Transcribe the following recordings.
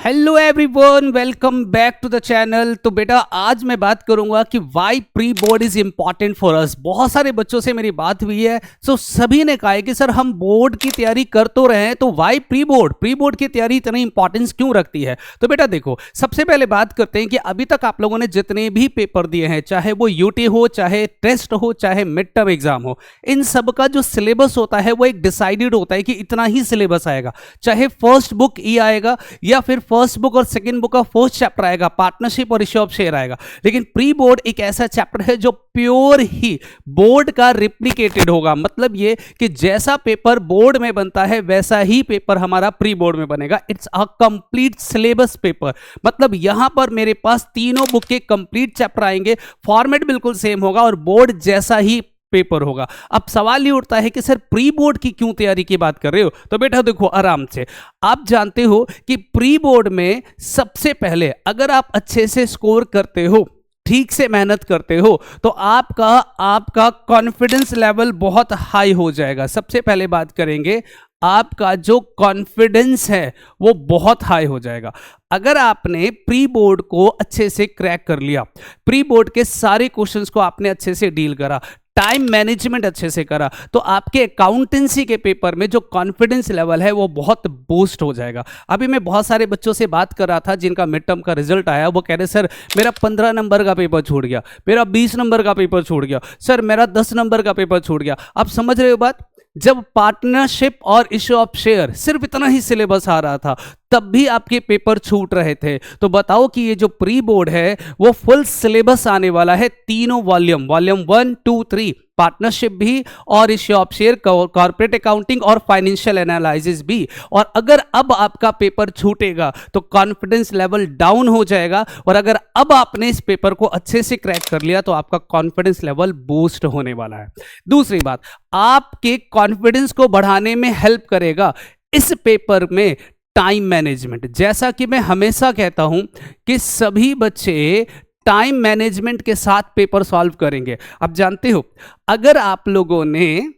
Hello everyone, welcome back to the channel. तो बेटा आज मैं बात करूंगा कि why pre board is important for us. बहुत सारे बच्चों से मेरी बात हुई है, सो सभी ने कहा है कि सर हम बोर्ड की तैयारी कर तो रहे हैं, तो वाई प्री बोर्ड की तैयारी इतनी इंपॉर्टेंस क्यों रखती है। तो बेटा देखो, सबसे पहले बात करते हैं कि अभी तक आप लोगों ने जितने भी पेपर दिए हैं, चाहे वो यूटी हो, चाहे टेस्ट हो, चाहे मिड टर्म एग्जाम हो, इन सब का जो सिलेबस होता है वो एक डिसाइडेड होता है कि इतना ही सिलेबस आएगा। चाहे फर्स्ट बुक ई आएगा या फिर फर्स्ट बुक और सेकंड बुक का फर्स्ट चैप्टर आएगा, पार्टनरशिप और इश्यू ऑफ शेयर आएगा। लेकिन प्री बोर्ड एक ऐसा चैप्टर है जो प्योर ही बोर्ड का रिप्लिकेटेड होगा। मतलब ये कि जैसा पेपर बोर्ड में बनता है वैसा ही पेपर हमारा प्री बोर्ड में बनेगा। It's a complete syllabus paper. मतलब यहां पर मेरे पास तीनों बुक के कंप्लीट चैप्टर आएंगे, फॉर्मेट बिल्कुल सेम होगा और बोर्ड जैसा ही पेपर होगा। अब सवाल ये उठता है कि सर प्री बोर्ड की क्यों तैयारी की बात कर रहे हो। तो बेटा देखो आराम से, आप जानते हो कि प्री बोर्ड में सबसे पहले अगर आप अच्छे से स्कोर करते हो, ठीक से मेहनत करते हो, तो आपका कॉन्फिडेंस लेवल बहुत हाई हो जाएगा। सबसे पहले बात करेंगे, आपका जो कॉन्फिडेंस है वो बहुत हाई हो जाएगा। अगर आपने प्री बोर्ड को अच्छे से क्रैक कर लिया, प्री बोर्ड के सारे क्वेश्चंस को आपने अच्छे से डील करा, टाइम मैनेजमेंट अच्छे से करा, तो आपके अकाउंटेंसी के पेपर में जो कॉन्फिडेंस लेवल है वो बहुत बूस्ट हो जाएगा। अभी मैं बहुत सारे बच्चों से बात कर रहा था जिनका मिड टर्म का रिजल्ट आया, वो कह रहे सर मेरा 15 नंबर का पेपर छूट गया, मेरा 20 नंबर का पेपर छूट गया, सर मेरा 10 नंबर का पेपर छूट गया। आप समझ रहे हो बात। जब पार्टनरशिप और इश्यू ऑफ शेयर सिर्फ इतना ही सिलेबस आ रहा था तब भी आपके पेपर छूट रहे थे। तो बताओ कि ये जो प्री बोर्ड है वो फुल सिलेबस आने वाला है, तीनों वॉल्यूम 1, 2, 3, पार्टनरशिप भी और issue of share, corporate accounting और फाइनेंशियल एनालिसिस भी। और अगर अब आपका पेपर छूटेगा तो कॉन्फिडेंस लेवल डाउन हो जाएगा, और अगर अब आपने इस पेपर को अच्छे से क्रैक कर लिया तो आपका कॉन्फिडेंस लेवल बूस्ट होने वाला है। दूसरी बात, आपके कॉन्फिडेंस को बढ़ाने में हेल्प करेगा इस पेपर में टाइम मैनेजमेंट। जैसा कि मैं हमेशा कहता हूं कि सभी बच्चे टाइम मैनेजमेंट के साथ पेपर सॉल्व करेंगे। अब जानते हो, अगर आप लोगों ने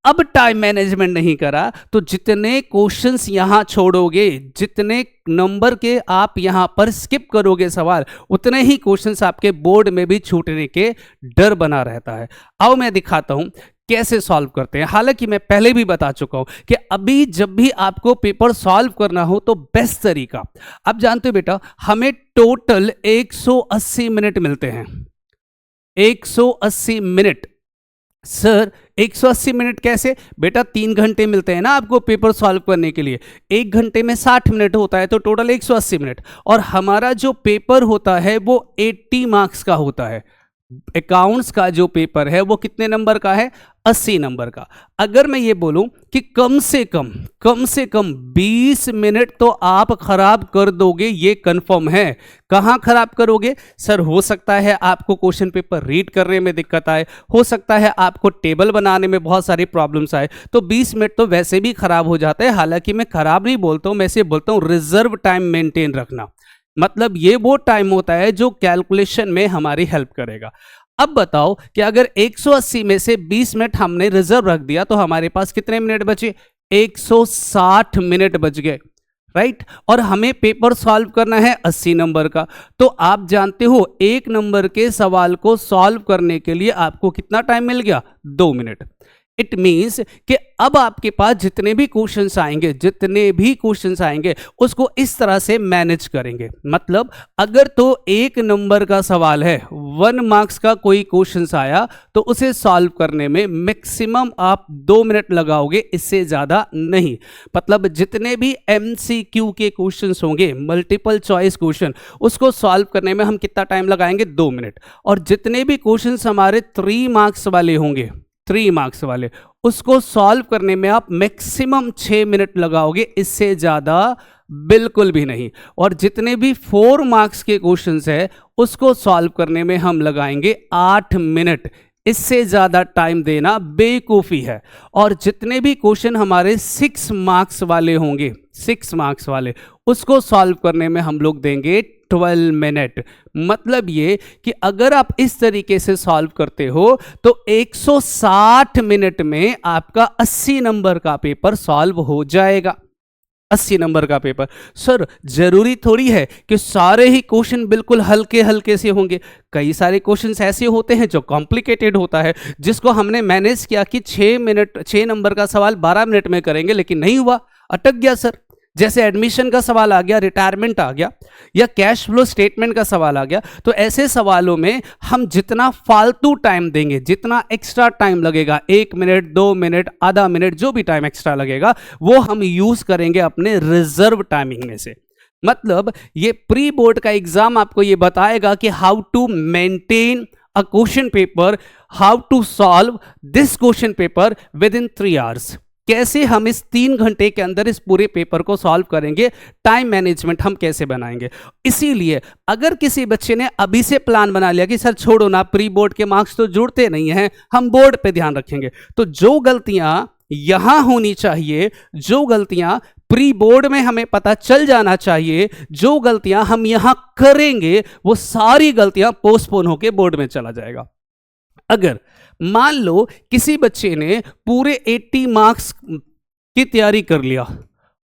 अब टाइम मैनेजमेंट नहीं करा तो जितने क्वेश्चंस यहां छोड़ोगे, जितने नंबर के आप यहां पर स्किप करोगे सवाल, उतने ही क्वेश्चंस आपके बोर्ड में भी छूटने के डर बना रहता है। आओ मैं दिखाता हूं कैसे सॉल्व करते हैं। हालांकि मैं पहले भी बता चुका हूं कि अभी जब भी आपको पेपर सॉल्व करना हो तो बेस्ट तरीका, आप जानते हो बेटा, हमें टोटल 180 मिनट मिलते हैं। 180 मिनट। सर 180 मिनट कैसे बेटा? 3 घंटे मिलते हैं ना आपको पेपर सॉल्व करने के लिए, 1 घंटे में 60 मिनट होता है, तो टोटल 180 मिनट। और हमारा जो पेपर होता है वो 80 मार्क्स का होता है। अकाउंट्स का जो पेपर है वो कितने नंबर का है? 80 नंबर का। अगर मैं ये बोलूं कि कम से कम 20 मिनट तो आप खराब कर दोगे, ये कंफर्म है। कहां खराब करोगे? सर हो सकता है आपको क्वेश्चन पेपर रीड करने में दिक्कत आए, हो सकता है आपको टेबल बनाने में बहुत सारी प्रॉब्लम्स आए, तो 20 मिनट तो वैसे भी खराब हो जाते हैं। हालांकि मैं खराब नहीं बोलता हूं, मैं से बोलता हूं रिजर्व टाइम मेंटेन रखना। मतलब ये वो टाइम होता है जो कैलकुलेशन में हमारी हेल्प करेगा। अब बताओ कि अगर 180 में से 20 मिनट हमने रिजर्व रख दिया तो हमारे पास कितने मिनट बचे? 160 मिनट बच गए, राइट। और हमें पेपर सॉल्व करना है 80 नंबर का। तो आप जानते हो 1 नंबर के सवाल को सॉल्व करने के लिए आपको कितना टाइम मिल गया? 2 मिनट। इट मीन्स कि अब आपके पास जितने भी क्वेश्चंस आएंगे उसको इस तरह से मैनेज करेंगे। मतलब अगर तो 1 नंबर का सवाल है, 1 मार्क्स का कोई क्वेश्चंस आया, तो उसे सॉल्व करने में मैक्सिमम आप 2 मिनट लगाओगे, इससे ज्यादा नहीं। मतलब जितने भी MCQ के क्वेश्चंस होंगे, मल्टीपल चॉइस क्वेश्चन, उसको सॉल्व करने में हम कितना टाइम लगाएंगे? 2 मिनट। और जितने भी क्वेश्चंस हमारे 3 मार्क्स वाले होंगे, 3 मार्क्स वाले, उसको सॉल्व करने में आप मैक्सिमम 6 मिनट लगाओगे, इससे ज्यादा बिल्कुल भी नहीं। और जितने भी 4 मार्क्स के क्वेश्चंस है उसको सॉल्व करने में हम लगाएंगे 8 मिनट, इससे ज्यादा टाइम देना बेवकूफी है। और जितने भी क्वेश्चन हमारे 6 मार्क्स वाले होंगे, 6 मार्क्स वाले, उसको सॉल्व करने में हम लोग देंगे 12 मिनट। मतलब ये कि अगर आप इस तरीके से सॉल्व करते हो तो 160 मिनट में आपका 80 नंबर का पेपर सॉल्व हो जाएगा। 80 नंबर का पेपर। सर जरूरी थोड़ी है कि सारे ही क्वेश्चन बिल्कुल हल्के हल्के से होंगे, कई सारे क्वेश्चंस ऐसे होते हैं जो कॉम्प्लिकेटेड होता है, जिसको हमने मैनेज किया कि 6 नंबर का सवाल 12 मिनट में करेंगे, लेकिन नहीं हुआ, अटक गया सर। जैसे एडमिशन का सवाल आ गया, रिटायरमेंट आ गया, या कैश फ्लो स्टेटमेंट का सवाल आ गया, तो ऐसे सवालों में हम जितना फालतू टाइम देंगे, जितना एक्स्ट्रा टाइम लगेगा, 1 मिनट 2 मिनट आधा मिनट, जो भी टाइम एक्स्ट्रा लगेगा वो हम यूज करेंगे अपने रिजर्व टाइमिंग में से। मतलब ये प्री बोर्ड का एग्जाम आपको ये बताएगा कि how to maintain a question paper, how to solve this question paper within 3 hours. कैसे हम इस 3 घंटे के अंदर इस पूरे पेपर को सॉल्व करेंगे, टाइम मैनेजमेंट हम कैसे बनाएंगे। इसीलिए अगर किसी बच्चे ने अभी से प्लान बना लिया कि सर छोड़ो ना, प्री बोर्ड के मार्क्स तो जुड़ते नहीं हैं, हम बोर्ड पे ध्यान रखेंगे, तो जो गलतियां यहां होनी चाहिए, जो गलतियां प्री बोर्ड में हमें पता चल जाना चाहिए, जो गलतियां हम यहां करेंगे, वो सारी गलतियां पोस्टपोन होकर बोर्ड में चला जाएगा। अगर मान लो किसी बच्चे ने पूरे 80 मार्क्स की तैयारी कर लिया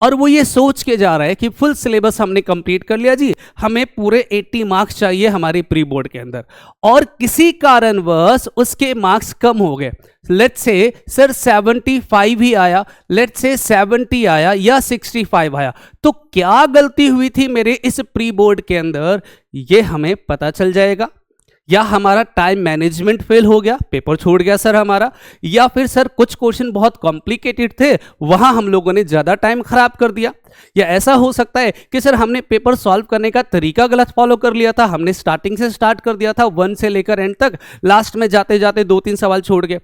और वो ये सोच के जा रहा है कि फुल सिलेबस हमने कंप्लीट कर लिया जी, हमें पूरे 80 मार्क्स चाहिए हमारे प्री बोर्ड के अंदर, और किसी कारणवश उसके मार्क्स कम हो गए, लेट्स से सर 75 ही आया, लेट्स से 70 आया या 65 आया, तो क्या गलती हुई थी मेरे इस प्री बोर्ड के अंदर, ये हमें पता चल जाएगा। या हमारा टाइम मैनेजमेंट फेल हो गया, पेपर छोड़ गया सर हमारा, या फिर सर कुछ क्वेश्चन बहुत कॉम्प्लिकेटेड थे, वहां हम लोगों ने ज्यादा टाइम खराब कर दिया। या ऐसा हो सकता है कि सर हमने पेपर सॉल्व करने का तरीका गलत फॉलो कर लिया था, हमने स्टार्टिंग से स्टार्ट कर दिया था 1 से लेकर एंड तक, लास्ट में जाते जाते 2-3 सवाल छोड़ गए।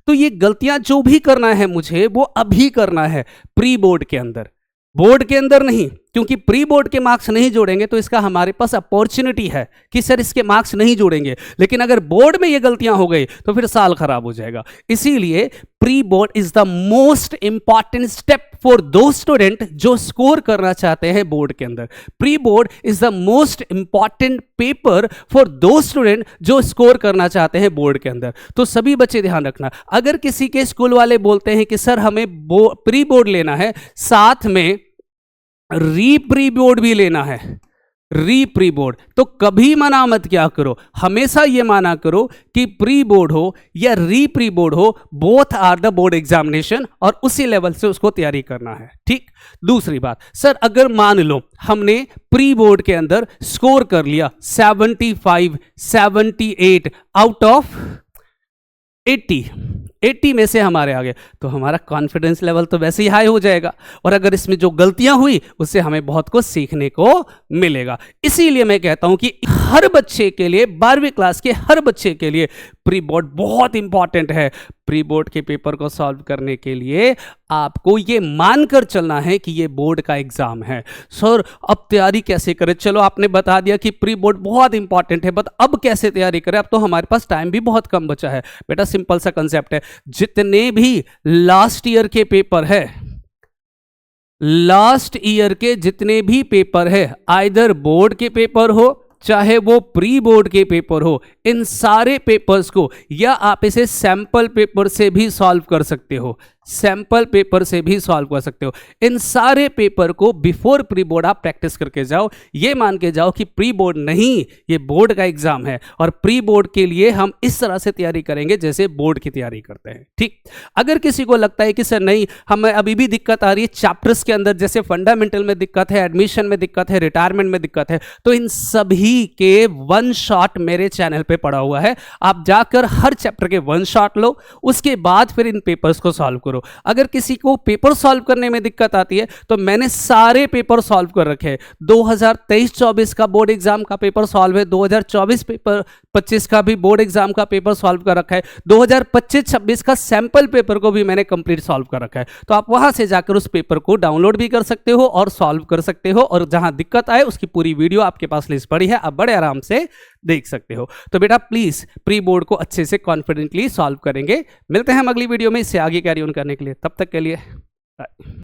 तो ये गलतियां जो भी करना है मुझे, वो अभी करना है प्री बोर्ड के अंदर, बोर्ड के अंदर नहीं, क्योंकि प्री बोर्ड के मार्क्स नहीं जोड़ेंगे तो इसका हमारे पास अपॉर्चुनिटी है कि सर इसके मार्क्स नहीं जोड़ेंगे, लेकिन अगर बोर्ड में ये गलतियां हो गई तो फिर साल खराब हो जाएगा। इसीलिए pre board is the most important step for दो स्टूडेंट जो स्कोर करना चाहते हैं बोर्ड के अंदर। Pre board is the most important paper for दो स्टूडेंट जो स्कोर करना चाहते हैं बोर्ड के अंदर। तो सभी बच्चे ध्यान रखना, अगर किसी के स्कूल वाले बोलते हैं कि सर हमें प्री बोर्ड लेना है, साथ में री प्री बोर्ड भी लेना है, री प्री बोर्ड, तो कभी मना मत क्या करो, हमेशा ये माना करो कि प्री बोर्ड हो या री प्री बोर्ड हो, both are the board examination, और उसी लेवल से उसको तैयारी करना है। ठीक। दूसरी बात, सर अगर मान लो हमने प्री बोर्ड के अंदर स्कोर कर लिया 75, 78 आउट ऑफ 80 में से हमारे आगे, तो हमारा कॉन्फिडेंस लेवल तो वैसे ही हाई हो जाएगा, और अगर इसमें जो गलतियां हुई उससे हमें बहुत कुछ सीखने को मिलेगा। इसीलिए मैं कहता हूं कि हर बच्चे के लिए, 12वीं क्लास के हर बच्चे के लिए प्री बोर्ड बहुत इंपॉर्टेंट है। प्री बोर्ड के पेपर को सॉल्व करने के लिए आपको ये मानकर चलना है कि ये बोर्ड का एग्जाम है। सर अब तैयारी कैसे करें? चलो आपने बता दिया कि प्री बोर्ड बहुत इंपॉर्टेंट है, बट अब कैसे तैयारी करें? अब तो हमारे पास टाइम भी बहुत कम बचा है। बेटा सिंपल सा कंसेप्ट है, जितने भी लास्ट ईयर के पेपर है, लास्ट ईयर के जितने भी पेपर है, आइदर बोर्ड के पेपर हो चाहे वो प्री बोर्ड के पेपर हो, इन सारे पेपर्स को या आप इसे सैंपल पेपर से भी सॉल्व कर सकते हो, सैंपल पेपर से भी सॉल्व कर सकते हो। इन सारे पेपर को बिफोर प्री बोर्ड आप प्रैक्टिस करके जाओ, ये मान के जाओ कि प्री बोर्ड नहीं, ये बोर्ड का एग्जाम है, और प्री बोर्ड के लिए हम इस तरह से तैयारी करेंगे जैसे बोर्ड की तैयारी करते हैं। ठीक। अगर किसी को लगता है कि सर नहीं, हमें अभी भी दिक्कत आ रही है चैप्टर्स के अंदर, जैसे फंडामेंटल में दिक्कत है, एडमिशन में दिक्कत है, रिटायरमेंट में दिक्कत है, तो इन सभी के वन शॉट मेरे चैनल पे पड़ा हुआ है। आप जाकर हर चैप्टर के वन शॉट लो, उसके बाद फिर इन पेपर्स को सॉल्व करो। अगर किसी को पेपर सॉल्व करने में दिक्कत आती है तो मैंने सारे पेपर सॉल्व कर रखे हैं। 2023-24 का बोर्ड एग्जाम का पेपर सॉल्व है, 2024-25 का भी बोर्ड एग्जाम का पेपर सॉल्व कर रखा है, 2025-26 का सैंपल पेपर को भी मैंने कंप्लीट सॉल्व कर रखा है। तो आप वहां से जाकर उस पेपर को डाउनलोड भी कर सकते हो और सॉल्व कर सकते हो, और जहां दिक्कत आए उसकी पूरी वीडियो आपके पास लिस्ट पड़ी है, आप बड़े आराम से देख सकते हो। तो बेटा प्लीज प्री बोर्ड को अच्छे से कॉन्फिडेंटली सॉल्व करेंगे। मिलते हैं हम अगली वीडियो में इससे आगे कैरी ऑन करने के लिए, तब तक के लिए बाय।